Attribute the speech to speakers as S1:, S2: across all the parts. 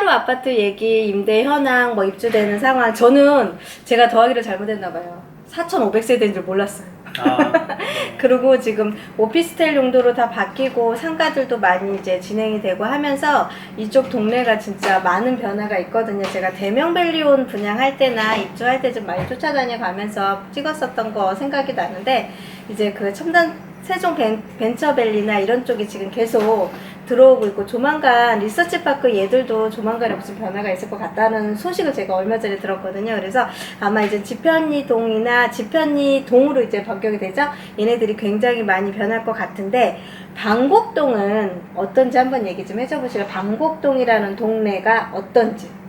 S1: 하루 아파트 얘기, 임대 현황, 뭐 입주되는 상황. 저는 제가 더하기를 잘못했나 봐요. 4,500세대인 줄 몰랐어요. 그리고 지금 오피스텔 용도로 다 바뀌고 상가들도 많이 이제 진행이 되고 하면서 이쪽 동네가 진짜 많은 변화가 있거든요. 제가 대명밸리온 분양할 때나 입주할 때 좀 많이 쫓아다녀 가면서 찍었었던 거 생각이 나는데, 이제 그 첨단 세종 벤처밸리나 이런 쪽이 지금 계속 들어오고 있고, 조만간 리서치파크 얘들도 조만간에 무슨 변화가 있을 것 같다는 소식을 제가 얼마 전에 들었거든요. 그래서 아마 이제 지편리동이나 지편리동으로 이제 변경이 되죠. 얘네들이 굉장히 많이 변할 것 같은데, 방곡동은 어떤지 한번 얘기 좀 해줘 보실래요? 방곡동이라는 동네가 어떤지.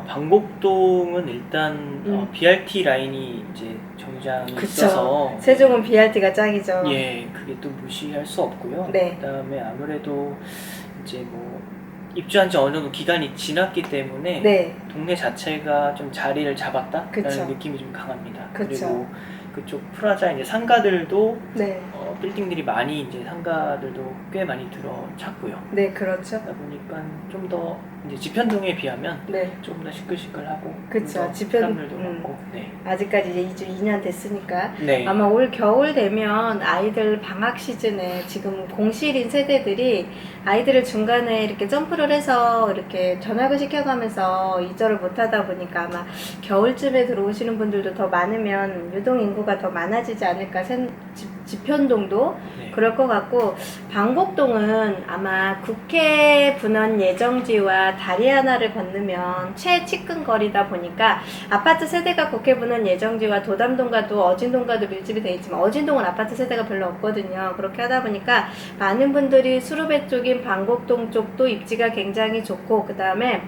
S2: 방곡동은 일단 BRT 라인이 이제 정장이 있어서
S1: 세종은 BRT가 짱이죠.
S2: 예, 그게 또 무시할 수 없고요.
S1: 네.
S2: 그다음에 아무래도 이제 뭐 입주한 지 어느 정도 기간이 지났기 때문에
S1: 네.
S2: 동네 자체가 좀 자리를 잡았다라는
S1: 그쵸.
S2: 느낌이 좀 강합니다.
S1: 그쵸.
S2: 그리고 그쪽 프라자 이제 상가들도
S1: 네.
S2: 빌딩들이 많이 이제 상가들도 꽤 많이 들어찼고요.
S1: 네, 그렇죠.
S2: 그러다 보니까 좀 더 이제 지편동에 비하면
S1: 네.
S2: 조금 더 시끌시끌하고
S1: 그쵸.
S2: 사람들도 많고. 네.
S1: 아직까지 이제 이주 2년 됐으니까.
S2: 네.
S1: 아마 올 겨울 되면 아이들 방학 시즌에 지금 공실인 세대들이 아이들을 중간에 이렇게 점프를 해서 이렇게 전학을 시켜가면서 이주를 못하다 보니까 아마 겨울쯤에 들어오시는 분들도 더 많으면 유동 인구가 더 많아지지 않을까. 지편동도
S2: 네.
S1: 그럴 것 같고, 방곡동은 아마 국회 분원 예정지와 다리 하나를 건너면 최측근거리다 보니까 아파트 세대가 국회 분원 예정지와 도담동과도 어진동과도 밀집이 되어 있지만 어진동은 아파트 세대가 별로 없거든요. 그렇게 하다 보니까 많은 분들이 수루배 쪽인 방곡동 쪽도 입지가 굉장히 좋고, 그 다음에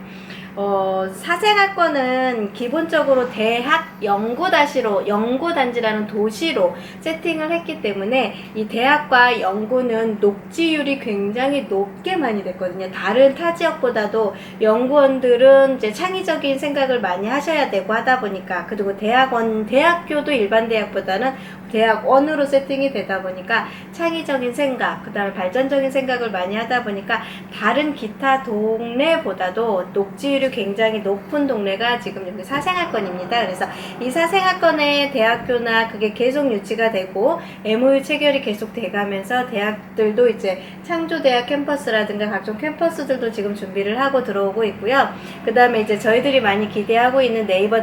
S1: 사생활권은 기본적으로 대학 연구단지라는 도시로 세팅을 했기 때문에 이 대학과 연구는 녹지율이 굉장히 높게 많이 됐거든요. 다른 타 지역보다도 연구원들은 이제 창의적인 생각을 많이 하셔야 되고 하다 보니까, 그리고 대학교도 일반 대학보다는 대학원으로 세팅이 되다 보니까 창의적인 생각, 그 다음에 발전적인 생각을 많이 하다 보니까 다른 기타 동네보다도 녹지율이 굉장히 높은 동네가 지금 여기 사생활권입니다. 그래서 이 사생활권의 대학교나 그게 계속 유치가 되고 MOU 체결이 계속 돼가면서 대학들도 이제 창조대학 캠퍼스라든가 각종 캠퍼스들도 지금 준비를 하고 들어오고 있고요. 그 다음에 이제 저희들이 많이 기대하고 있는 네이버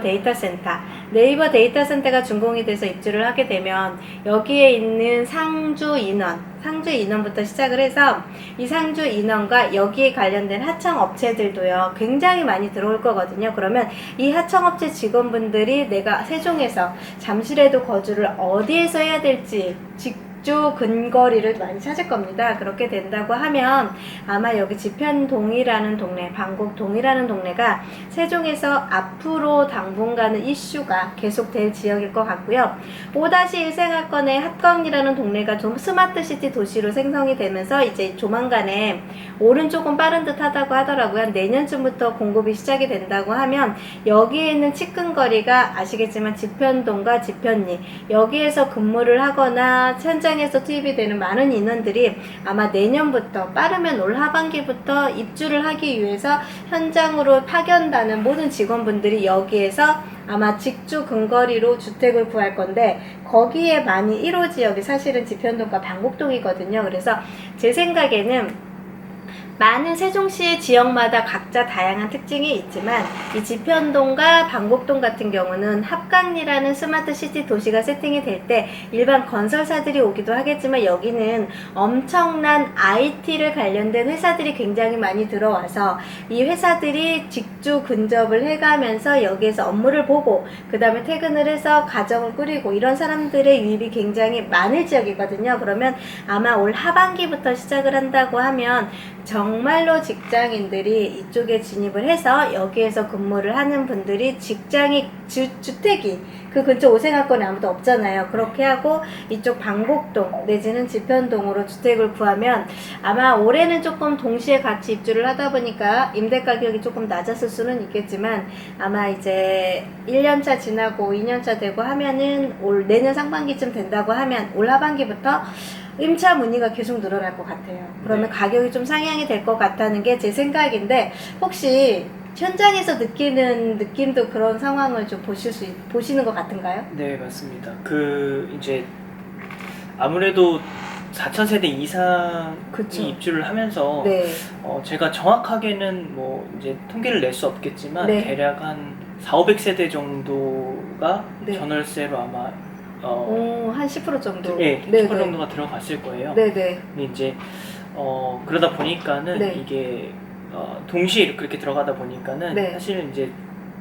S1: 데이터 센터가 준공이 돼서 입주를 하게 되면 여기에 있는 상주 인원부터 시작을 해서 이 상주 인원과 여기에 관련된 하청업체들도요 굉장히 많이 들어올 거거든요. 그러면 이 하청업체 직원분들이 내가 세종에서 잠실에도 거주를 어디에서 해야 될지 직주 근거리를 많이 찾을 겁니다. 그렇게 된다고 하면 아마 여기 지편동이라는 동네, 방곡동이라는 동네가 세종에서 앞으로 당분간은 이슈가 계속될 지역일 것 같고요. 5-1 생활권의 합광이라는 동네가 좀 스마트시티 도시로 생성이 되면서 이제 조만간에 올은 조금 빠른 듯 하다고 하더라고요. 내년쯤부터 공급이 시작이 된다고 하면 여기에 있는 측근거리가 아시겠지만 지편동과 지편리, 여기에서 근무를 하거나 현장에서 투입이 되는 많은 인원들이 아마 내년부터, 빠르면 올 하반기부터 입주를 하기 위해서 현장으로 파견다는 모든 직원분들이 여기에서 아마 직주 근거리로 주택을 구할 건데, 거기에 많이 1호 지역이 사실은 지편동과 방곡동이거든요. 그래서 제 생각에는 많은 세종시의 지역마다 각자 다양한 특징이 있지만 이 지편동과 방곡동 같은 경우는 합강리라는 스마트시티 도시가 세팅이 될 때 일반 건설사들이 오기도 하겠지만 여기는 엄청난 IT를 관련된 회사들이 굉장히 많이 들어와서 이 회사들이 직주 근접을 해가면서 여기에서 업무를 보고 그 다음에 퇴근을 해서 가정을 꾸리고 이런 사람들의 유입이 굉장히 많을 지역이거든요. 그러면 아마 올 하반기부터 시작을 한다고 하면 정말로 직장인들이 이쪽에 진입을 해서 여기에서 근무를 하는 분들이 주택이 그 근처 오생활권에 아무도 없잖아요. 그렇게 하고 이쪽 방곡동 내지는 지편동으로 주택을 구하면 아마 올해는 조금 동시에 같이 입주를 하다 보니까 임대 가격이 조금 낮았을 수는 있겠지만 아마 이제 1년차 지나고 2년차 되고 하면은 내년 상반기쯤 된다고 하면 올 하반기부터 임차 문의가 계속 늘어날 것 같아요. 그러면
S2: 네.
S1: 가격이 좀 상향이 될 것 같다는 게 제 생각인데 혹시 현장에서 느끼는 느낌도 그런 상황을 좀 보시는 것 같은가요?
S2: 네, 맞습니다. 이제 아무래도 4,000세대 이상이
S1: 그쵸.
S2: 입주를 하면서
S1: 네.
S2: 제가 정확하게는 뭐 이제 통계를 낼 수 없겠지만
S1: 네.
S2: 대략 한 4,500세대 정도가
S1: 네.
S2: 전월세로 아마
S1: 한 10% 정도.
S2: 예,
S1: 네,
S2: 10%
S1: 네.
S2: 정도가 들어갔을 거예요.
S1: 네네.
S2: 근데 이제 그러다 보니까는
S1: 네.
S2: 이게 동시에 그렇게 들어가다 보니까는
S1: 네.
S2: 사실은 이제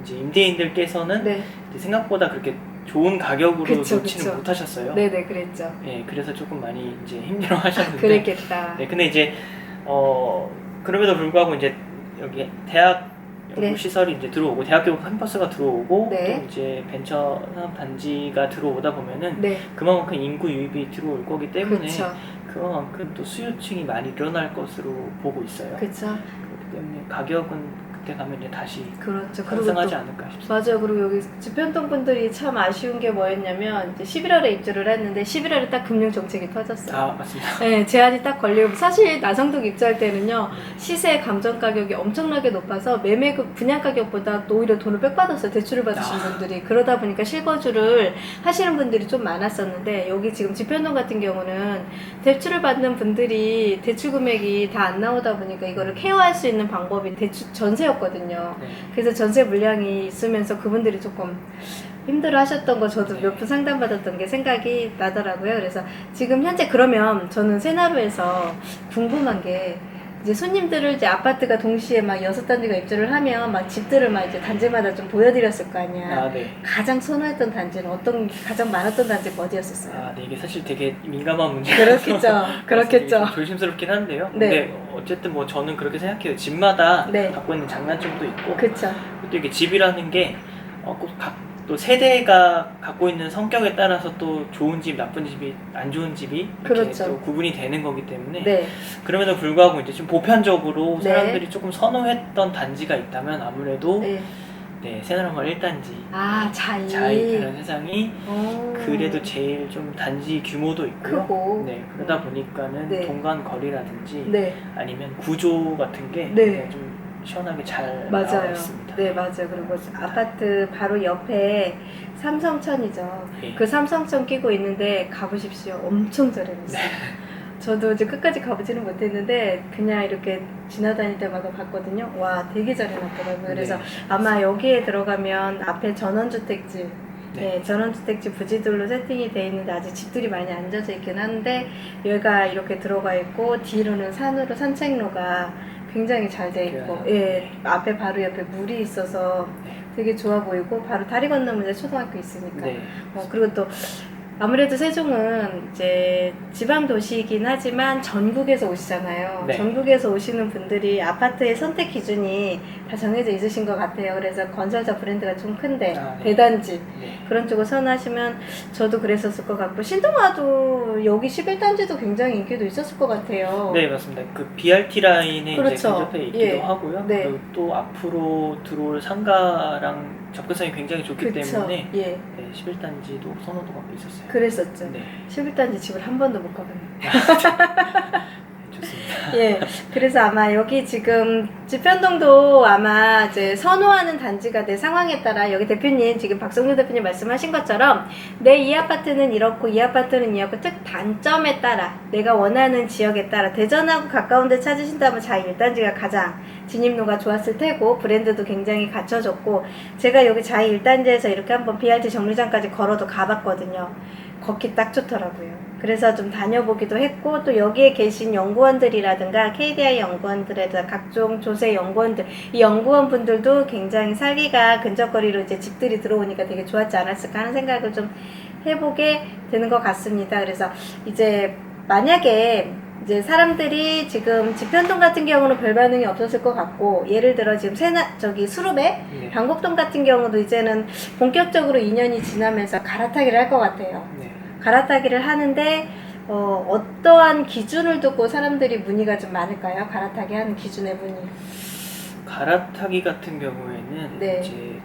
S2: 임대인들께서는
S1: 네.
S2: 이제 생각보다 그렇게 좋은 가격으로
S1: 그쵸,
S2: 놓지는
S1: 그쵸.
S2: 못하셨어요.
S1: 네네, 그랬죠.
S2: 예, 그래서 조금 많이 이제 힘들어하셨는데.
S1: 그랬겠다.
S2: 네, 근데 이제 그럼에도 불구하고 이제 여기 대학 연구
S1: 네.
S2: 시설이 이제 들어오고 대학교 캠퍼스가 들어오고
S1: 네.
S2: 또 이제 벤처 산업 단지가 들어오다 보면은
S1: 네.
S2: 그만큼 인구 유입이 들어올 거기 때문에
S1: 그쵸.
S2: 그만큼 또 수요층이 많이 늘어날 것으로 보고 있어요.
S1: 그쵸.
S2: 그렇기 때문에 가격은 그때 가면 이제 다시
S1: 그렇죠. 그리고
S2: 상승하지
S1: 또
S2: 않을까 싶습니다.
S1: 맞아요. 그리고 여기 집현동 분들이 참 아쉬운 게 뭐였냐면 이제 11월에 입주를 했는데 11월에 딱 금융 정책이 터졌어요.
S2: 아, 맞습니다.
S1: 네, 제한이 딱 걸리고 사실 나성동 입주할 때는요 시세 감정 가격이 엄청나게 높아서 매매급 분양 가격보다 또 오히려 돈을 빽받았어요. 대출을 받으신 분들이. 그러다 보니까 실거주를 하시는 분들이 좀 많았었는데 여기 지금 집현동 같은 경우는 대출을 받는 분들이 대출 금액이 다 안 나오다 보니까 이거를 케어할 수 있는 방법이 대출 전세였거든요.
S2: 네.
S1: 그래서 전세 물량이 있으면서 그분들이 조금 힘들어 하셨던 거 저도
S2: 네.
S1: 몇 분 상담받았던 게 생각이 나더라고요. 그래서 지금 현재 그러면 저는 세나루에서 궁금한 게 이제 손님들을 이제 아파트가 동시에 막 6단지가 입주를 하면 막 집들을 막 이제 단지마다 좀 보여드렸을 거 아니야.
S2: 아, 네.
S1: 가장 선호했던 단지는 가장 많았던 단지가 어디였었어요?
S2: 아, 네. 이게 사실 되게 민감한 문제라서
S1: 그렇겠죠. 그렇겠죠.
S2: 좀 조심스럽긴 한데요.
S1: 네.
S2: 근데 어쨌든 뭐 저는 그렇게 생각해요. 집마다
S1: 네.
S2: 갖고 있는 장단점도 있고
S1: 그쵸.
S2: 또 이게 집이라는 게 또 세대가 갖고 있는 성격에 따라서 또 좋은 집, 나쁜 집이, 안 좋은 집이 이렇게
S1: 그렇죠.
S2: 또 구분이 되는 거기 때문에
S1: 네.
S2: 그럼에도 불구하고 이제 좀 보편적으로
S1: 네.
S2: 사람들이 조금 선호했던 단지가 있다면 아무래도
S1: 네.
S2: 네, 새나라마을 1단지
S1: 아, 자이.
S2: 자이 세상이
S1: 오.
S2: 그래도 제일 좀 단지 규모도 있고요.
S1: 크고.
S2: 네, 그러다 보니까는
S1: 네.
S2: 동간 거리라든지
S1: 네.
S2: 아니면 구조 같은 게
S1: 네.
S2: 굉장히 좀 시원하게 잘 나와
S1: 맞아요.
S2: 있습니다.
S1: 네, 맞아요. 그리고 아파트 바로 옆에 삼성천이죠.
S2: 네.
S1: 그 삼성천 끼고 있는데 가보십시오. 엄청 저렴했어요. 저도 이제 끝까지 가보지는 못했는데 그냥 이렇게 지나다닐 때마다 봤거든요. 와, 되게 저렴하더라고요. 그래서
S2: 네.
S1: 아마 여기에 들어가면 앞에 전원주택집
S2: 네.
S1: 네, 전원주택집 부지들로 세팅이 돼 있는데 아직 집들이 많이 앉아져 있긴 한데 여기가 이렇게 들어가 있고 뒤로는 산으로 산책로가 굉장히 잘 돼 있고 예, 앞에 바로 옆에 물이 있어서 되게 좋아 보이고 바로 다리 건너면 이제 초등학교 있으니까
S2: 네.
S1: 그리고 또 아무래도 세종은 이제 지방 도시이긴 하지만 전국에서 오시잖아요.
S2: 네.
S1: 전국에서 오시는 분들이 아파트의 선택 기준이 다 정해져 있으신 것 같아요. 그래서 건설사 브랜드가 좀 큰데
S2: 아, 네.
S1: 대단지
S2: 네.
S1: 그런 쪽을 선호하시면 저도 그랬었을 것 같고 신동아도 여기 11단지도 굉장히 인기도 있었을 것 같아요.
S2: 네, 맞습니다. 그 BRT 라인에
S1: 그렇죠.
S2: 이제 근접해 있기도
S1: 예.
S2: 하고요.
S1: 네.
S2: 그리고 또 앞으로 들어올 상가랑 접근성이 굉장히 좋기
S1: 그쵸.
S2: 때문에
S1: 예.
S2: 네, 11단지도 선호도가 있었어요.
S1: 그랬었죠.
S2: 네.
S1: 11단지 집을 한 번도 못 가봤네요.
S2: 좋습니다.
S1: 예, 그래서 아마 여기 지금 집현동도 아마 이제 선호하는 단지가 내 상황에 따라 여기 대표님 지금 박성준 대표님 말씀하신 것처럼 내 이 아파트는 이렇고 이 아파트는 이렇고 즉 단점에 따라 내가 원하는 지역에 따라 대전하고 가까운 데 찾으신다면 자이 1단지가 가장 진입로가 좋았을 테고 브랜드도 굉장히 갖춰졌고 제가 여기 자이 1단지에서 이렇게 한번 BRT 정류장까지 걸어도 가봤거든요. 걷기 딱 좋더라고요. 그래서 좀 다녀보기도 했고 또 여기에 계신 연구원들이라든가 KDI 연구원들에다 각종 조세 연구원들 이 연구원분들도 굉장히 살기가 근접거리로 이제 집들이 들어오니까 되게 좋았지 않았을까 하는 생각을 좀 해보게 되는 것 같습니다. 그래서 이제 만약에 이제 사람들이 지금 집현동 같은 경우는 별 반응이 없었을 것 같고 예를 들어 지금 수룹에
S2: 네.
S1: 방곡동 같은 경우도 이제는 본격적으로 2년이 지나면서 갈아타기를 할 것 같아요.
S2: 네.
S1: 갈아타기를 하는데 어떠한 기준을 두고 사람들이 문의가 좀 많을까요? 갈아타기 하는 기준의 문의.
S2: 갈아타기 같은 경우에는
S1: 네.
S2: 이제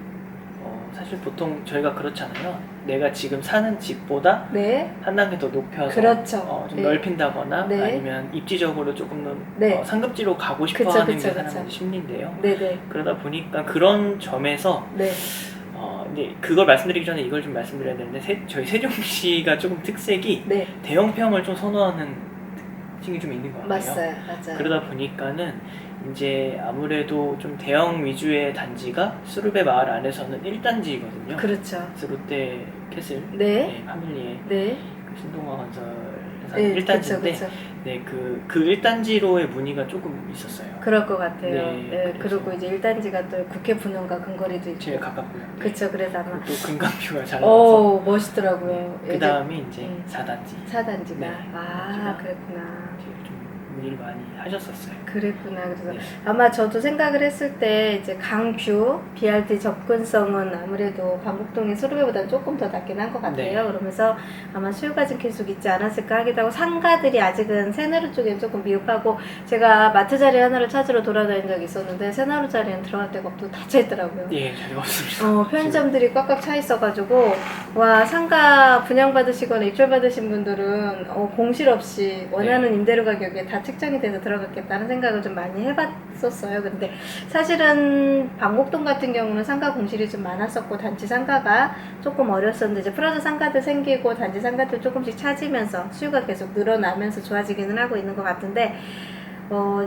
S2: 사실 보통 저희가 그렇잖아요. 내가 지금 사는 집보다
S1: 네.
S2: 한 단계 더 높여서
S1: 그렇죠.
S2: 좀
S1: 네.
S2: 넓힌다거나
S1: 네.
S2: 아니면 입지적으로 조금 더
S1: 네.
S2: 상급지로 가고
S1: 그쵸,
S2: 싶어하는 게
S1: 그쵸,
S2: 사람의
S1: 그쵸.
S2: 심리인데요.
S1: 네네.
S2: 그러다 보니까 그런 점에서
S1: 네.
S2: 이제 그걸 말씀드리기 전에 이걸 좀 말씀드려야 되는데 저희 세종시가 조금 특색이
S1: 네.
S2: 대형평을 좀 선호하는 특징이 좀 있는 것 같아요.
S1: 맞아요.
S2: 그러다 보니까는 이제 아무래도 좀 대형 위주의 단지가 수르베 마을 안에서는 1단지거든요.
S1: 그렇죠.
S2: 롯데 캐슬,
S1: 네.
S2: 파밀리의
S1: 네.
S2: 그 신동아 건설에서
S1: 네.
S2: 1단지인데,
S1: 그쵸.
S2: 네, 그 1단지로의 문의가 조금 있었어요.
S1: 그럴 것 같아요.
S2: 네,
S1: 네.
S2: 그래서
S1: 그리고 이제 1단지가 또 국회 분원과 근거리도 있고.
S2: 제일 가깝고요. 네.
S1: 그쵸. 그래서 아마.
S2: 또 금강뷰가 잘 나와서.
S1: 멋있더라고요.
S2: 그 다음에 이제 4단지.
S1: 4단지가.
S2: 네.
S1: 아, 그랬구나.
S2: 좀 문의를 많이 하셨었어요.
S1: 그랬구나. 그래서
S2: 네.
S1: 아마 저도 생각을 했을 때 이제 강뷰, BRT 접근성은 아무래도 방곡동의 수르베보다는 조금 더 낫긴 한 것 같아요.
S2: 네.
S1: 그러면서 아마 수요가 좀 계속 있지 않았을까 하기도 하고, 상가들이 아직은 새나루 쪽엔 조금 미흡하고, 제가 마트 자리 하나를 찾으러 돌아다닌 적이 있었는데 새나루 자리는 들어갈 데가 없고 다 차 있더라고요.
S2: 예, 자리가 없습니다.
S1: 편의점들이 꽉꽉 차 있어가지고, 와, 상가 분양받으시거나 입주받으신 분들은 공실 없이 원하는
S2: 네.
S1: 임대료 가격에 다 책정이 돼서 들어갔겠다는 생각을 좀 많이 해봤었어요. 근데 사실은 방곡동 같은 경우는 상가 공실이 좀 많았었고, 단지 상가가 조금 어렸었는데, 이제 프라자 상가들 생기고 단지 상가들 조금씩 차지면서 수요가 계속 늘어나면서 좋아지기는 하고 있는 것 같은데,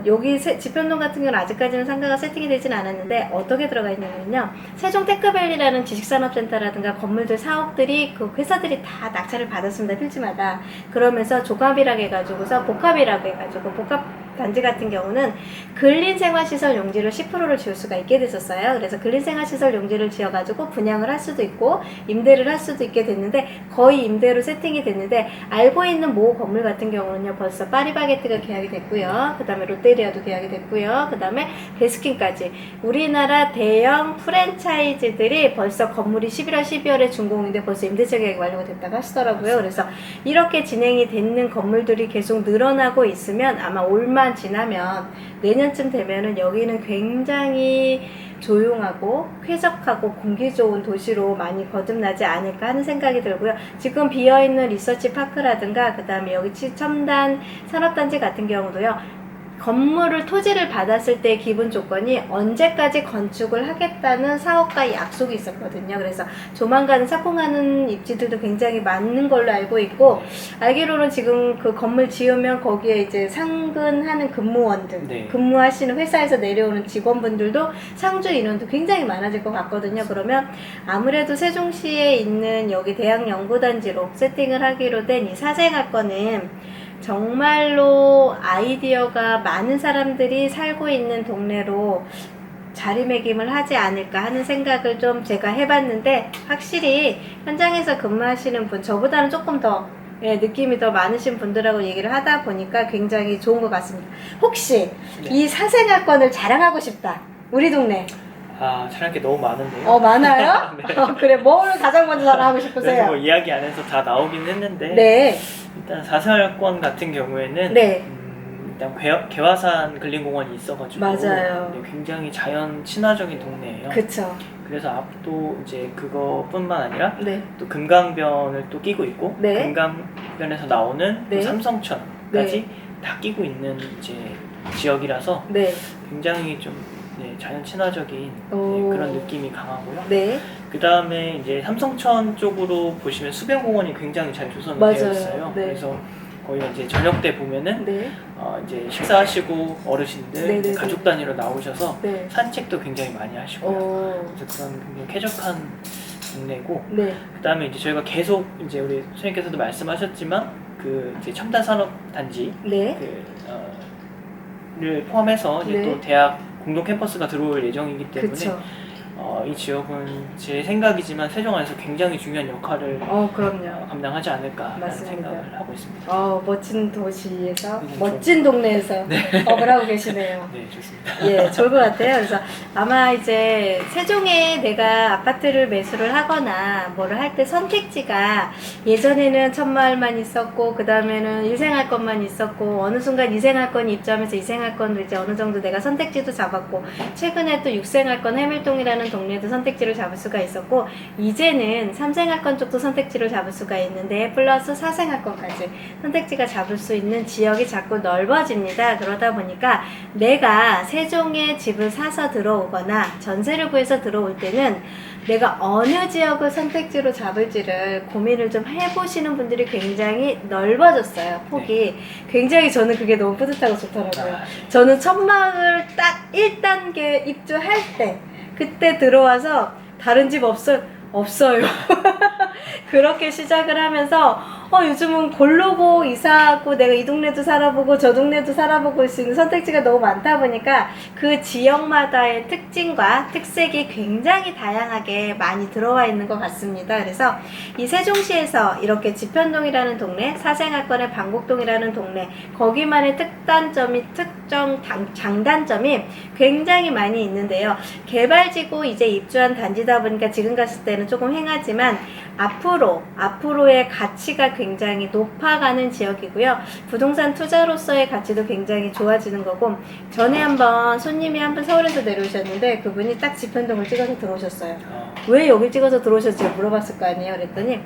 S1: 여기 지편동 같은 경우는 아직까지는 상가가 세팅이 되지는 않았는데 어떻게 들어가 있냐면요, 세종 테크밸리라는 지식산업센터라든가 건물들 사업들이 그 회사들이 다 낙찰을 받았습니다. 필지마다. 그러면서 조합이라고 해가지고서 복합이라고 해가지고, 복합 단지 같은 경우는 근린생활시설 용지를 10%를 지을 수가 있게 됐었어요. 그래서 근린생활시설 용지를 지어가지고 분양을 할 수도 있고 임대를 할 수도 있게 됐는데, 거의 임대로 세팅이 됐는데, 알고 있는 모 건물 같은 경우는요 벌써 파리바게뜨가 계약이 됐고요, 그 다음에 롯데리아도 계약이 됐고요, 그 다음에 베스킨까지 우리나라 대형 프랜차이즈들이 벌써 건물이 11월 12월에 준공인데 벌써 임대차 계약이 완료가 됐다고 하시더라고요. 그래서 이렇게 진행이 되는 건물들이 계속 늘어나고 있으면 아마 올만 지나면 내년쯤 되면은 여기는 굉장히 조용하고 쾌적하고 공기 좋은 도시로 많이 거듭나지 않을까 하는 생각이 들고요. 지금 비어있는 리서치 파크라든가 그 다음에 여기 첨단 산업단지 같은 경우도요, 건물을 토지를 받았을 때 기본 조건이 언제까지 건축을 하겠다는 사업가의 약속이 있었거든요. 그래서 조만간 착공하는 입지들도 굉장히 많은 걸로 알고 있고, 알기로는 지금 그 건물 지으면 거기에 이제 상근하는 근무원들,
S2: 네.
S1: 근무하시는 회사에서 내려오는 직원분들도 상주 인원도 굉장히 많아질 것 같거든요. 그러면 아무래도 세종시에 있는 여기 대학연구단지로 세팅을 하기로 된 이 사생활권은 정말로 아이디어가 많은 사람들이 살고 있는 동네로 자리매김을 하지 않을까 하는 생각을 좀 제가 해봤는데, 확실히 현장에서 근무하시는 분, 저보다는 조금 더 느낌이 더 많으신 분들하고 얘기를 하다 보니까 굉장히 좋은 것 같습니다. 혹시
S2: 네.
S1: 이 사생활권을 자랑하고 싶다, 우리 동네.
S2: 자랑할 게 너무 많은데요.
S1: 많아요?
S2: 네.
S1: 그래, 뭘 가장 먼저 자랑하고
S2: 그래서
S1: 싶으세요?
S2: 뭐 이야기 안에서 다 나오긴 했는데,
S1: 네.
S2: 일단 사생활권 같은 경우에는
S1: 네.
S2: 일단 개화산 근린공원이 있어가지고
S1: 맞아요.
S2: 굉장히 자연 친화적인 동네예요.
S1: 그쵸.
S2: 그래서 앞도 이제 그거뿐만 아니라
S1: 네.
S2: 또 금강변을 또 끼고 있고,
S1: 네.
S2: 금강변에서 나오는
S1: 네.
S2: 또 삼성천까지 다 끼고 있는 이제 지역이라서
S1: 네.
S2: 굉장히 좀 자연 친화적인 그런 느낌이 강하고요.
S1: 네.
S2: 그 다음에 이제 삼성천 쪽으로 보시면 수변공원이 굉장히 잘 조성이
S1: 맞아요.
S2: 되어 있어요.
S1: 네.
S2: 그래서 거의 이제 저녁 때 보면은
S1: 네.
S2: 이제 식사하시고 어르신들
S1: 네, 네,
S2: 가족 단위로 나오셔서
S1: 네.
S2: 산책도 굉장히 많이 하시고요. 그래서 그런 굉장히 쾌적한 동네고,
S1: 네.
S2: 그 다음에 이제 저희가 계속 이제 우리 선생님께서도 말씀하셨지만 그 이제 첨단 산업 단지
S1: 네.
S2: 를 포함해서 이제
S1: 네.
S2: 또 대학 공동 캠퍼스가 들어올 예정이기 때문에
S1: 그쵸.
S2: 이 지역은 제 생각이지만 세종 안에서 굉장히 중요한 역할을
S1: 그럼요.
S2: 감당하지 않을까라는
S1: 맞습니다.
S2: 생각을 하고 있습니다.
S1: 멋진 도시에서
S2: 네,
S1: 멋진 동네에서 업을 하고 계시네요.
S2: 네, 좋습니다.
S1: 예, 좋을 것 같아요. 그래서 아마 이제 세종에 내가 아파트를 매수를 하거나 뭐를 할 때 선택지가 예전에는 천마을만 있었고, 그 다음에는 일생활권만 있었고, 어느 순간 이생활권이 입주하면서 이생활권도 이제 어느 정도 내가 선택지도 잡았고, 최근에 또 육생활권 해밀동이라는 있는 동네도 선택지를 잡을 수가 있었고, 이제는 3생활권 쪽도 선택지를 잡을 수가 있는데 플러스 4생활권까지 선택지가 잡을 수 있는 지역이 자꾸 넓어집니다. 그러다 보니까 내가 세종에 집을 사서 들어오거나 전세를 구해서 들어올 때는 내가 어느 지역을 선택지로 잡을지를 고민을 좀 해보시는 분들이 굉장히 넓어졌어요. 폭이. 굉장히 저는 그게 너무 뿌듯하고 좋더라고요. 저는 천막을 딱 1단계 입주할 때 그때 들어와서 다른 집 없어요. 그렇게 시작을 하면서 요즘은 고르고 이사하고 내가 이 동네도 살아보고 저 동네도 살아보고 할 수 있는 선택지가 너무 많다 보니까 그 지역마다의 특징과 특색이 굉장히 다양하게 많이 들어와 있는 것 같습니다. 그래서 이 세종시에서 이렇게 지편동이라는 동네, 사생활권의 방곡동이라는 동네, 거기만의 장단점이 굉장히 많이 있는데요. 개발지구 이제 입주한 단지다 보니까 지금 갔을 때는 조금 행하지만 앞으로의 가치가 굉장히 높아가는 지역이고요. 부동산 투자로서의 가치도 굉장히 좋아지는 거고, 전에 한번 손님이 한번 서울에서 내려오셨는데 그분이 딱 지편동을 찍어서 들어오셨어요. 왜 여기 찍어서 들어오셨지 물어봤을 거 아니에요. 그랬더니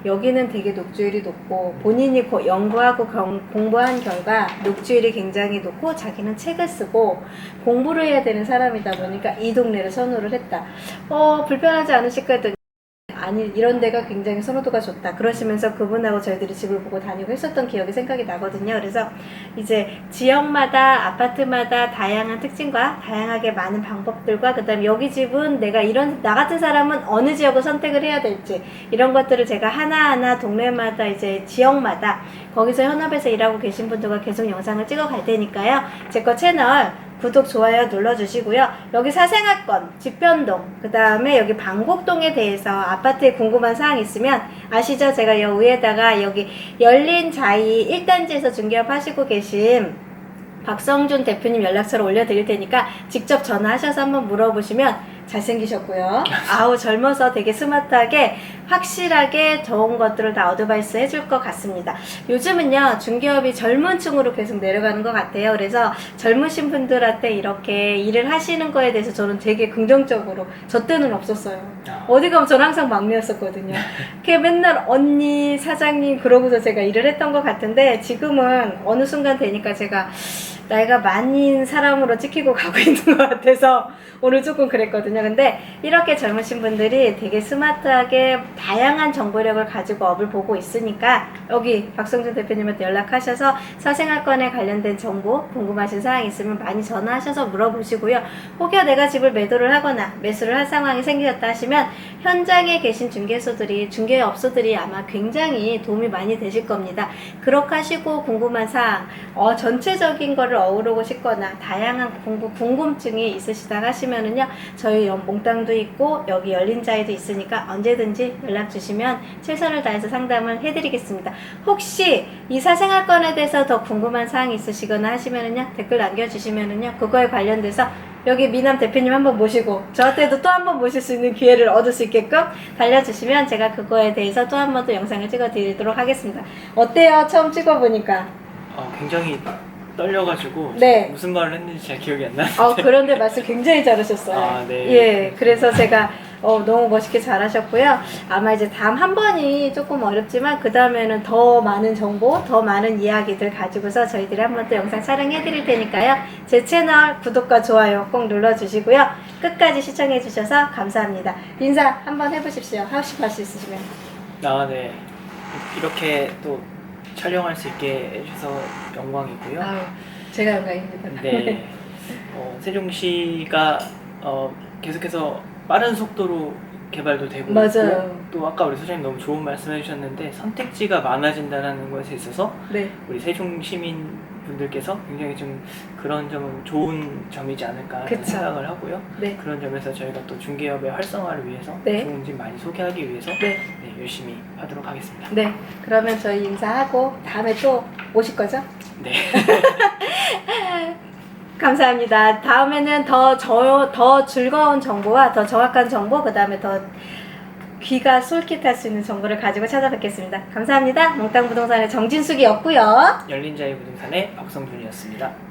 S1: 여기는 되게 녹지율이 높고 본인이 연구하고 공부한 결과 녹지율이 굉장히 높고 자기는 책을 쓰고 공부를 해야 되는 사람이다 보니까 이 동네를 선호를 했다. 불편하지 않으실까 했더니 아니, 이런 데가 굉장히 선호도가 좋다. 그러시면서 그분하고 저희들이 집을 보고 다니고 했었던 기억이 생각이 나거든요. 그래서 이제 지역마다, 아파트마다 다양한 특징과 다양하게 많은 방법들과 그 다음에 여기 집은 나 같은 사람은 어느 지역을 선택을 해야 될지 이런 것들을 제가 하나하나 동네마다 이제 지역마다 거기서 현업에서 일하고 계신 분들과 계속 영상을 찍어 갈 테니까요. 제 거 채널 구독, 좋아요 눌러주시고요. 여기 사생활권, 지편동, 그 다음에 여기 방곡동에 대해서 아파트에 궁금한 사항 있으면 아시죠? 제가 여 위에다가 여기 열린자이 1단지에서 중개업 하시고 계신 박성준 대표님 연락처를 올려드릴 테니까 직접 전화하셔서 한번 물어보시면 잘생기셨고요. 젊어서 되게 스마트하게 확실하게 좋은 것들을 다 어드바이스 해줄 것 같습니다. 요즘은요, 중개업이 젊은 층으로 계속 내려가는 것 같아요. 그래서 젊으신 분들한테 이렇게 일을 하시는 거에 대해서 저는 되게 긍정적으로, 저 때는 없었어요. 어디 가면 저는 항상 막내였었거든요. 그게 맨날 언니, 사장님 그러고서 제가 일을 했던 것 같은데 지금은 어느 순간 되니까 제가 나이가 많은 사람으로 찍히고 가고 있는 것 같아서 오늘 조금 그랬거든요. 근데 이렇게 젊으신 분들이 되게 스마트하게 다양한 정보력을 가지고 업을 보고 있으니까 여기 박성준 대표님한테 연락하셔서 사생활권에 관련된 정보 궁금하신 사항 있으면 많이 전화하셔서 물어보시고요. 혹여 내가 집을 매도를 하거나 매수를 할 상황이 생겼다 하시면 현장에 계신 중개업소들이 아마 굉장히 도움이 많이 되실 겁니다. 그렇게 하시고 궁금한 사항, 전체적인 거를 어우르고 싶거나 다양한 궁금증이 있으시다 하시면은요, 저희 몽땅도 있고 여기 열린자리도 있으니까 언제든지 연락 주시면 최선을 다해서 상담을 해드리겠습니다. 혹시 이 사생활권에 대해서 더 궁금한 사항이 있으시거나 하시면은요, 댓글 남겨주시면은요, 그거에 관련돼서 여기 미남 대표님 한번 모시고 저한테도 또 한번 모실 수 있는 기회를 얻을 수 있게끔 달려주시면 제가 그거에 대해서 또 한 번 더 영상을 찍어 드리도록 하겠습니다. 어때요? 처음 찍어보니까?
S2: 굉장히 떨려가지고
S1: 네.
S2: 무슨 말을 했는지 잘 기억이 안 나는데.
S1: 그런데 말씀 굉장히 잘하셨어요.
S2: 네.
S1: 예, 그래서 제가 너무 멋있게 잘하셨고요. 아마 이제 다음 한 번이 조금 어렵지만 그 다음에는 더 많은 정보, 더 많은 이야기들 가지고서 저희들이 한 번 또 영상 촬영해 드릴 테니까요. 제 채널 구독과 좋아요 꼭 눌러주시고요. 끝까지 시청해 주셔서 감사합니다. 인사 한번 해보십시오. 하실 수 있으시면.
S2: 네. 이렇게 또 촬영할 수 있게 해주셔서 영광이고요.
S1: 제가 영광입니다.
S2: 네. 세종시가 계속해서 빠른 속도로 개발도 되고
S1: 맞아요.
S2: 있고, 또 아까 우리 소장님 너무 좋은 말씀 해주셨는데 선택지가 많아진다는 것에 있어서
S1: 네.
S2: 우리 세종 시민 분들께서 굉장히 좀 그런 점은 좋은 점이지 않을까 생각을 하고요.
S1: 네.
S2: 그런 점에서 저희가 또 중개업의 활성화를 위해서
S1: 네.
S2: 좋은 집 많이 소개하기 위해서
S1: 네.
S2: 열심히 하도록 하겠습니다.
S1: 네. 그러면 저희 인사하고 다음에 또 오실 거죠?
S2: 네.
S1: 감사합니다. 다음에는 더 즐거운 정보와 더 정확한 정보, 그 다음에 더 귀가 솔깃할 수 있는 정보를 가지고 찾아뵙겠습니다. 감사합니다. 몽땅부동산의 정진숙이었고요.
S2: 열린자유 부동산의 박성준이었습니다.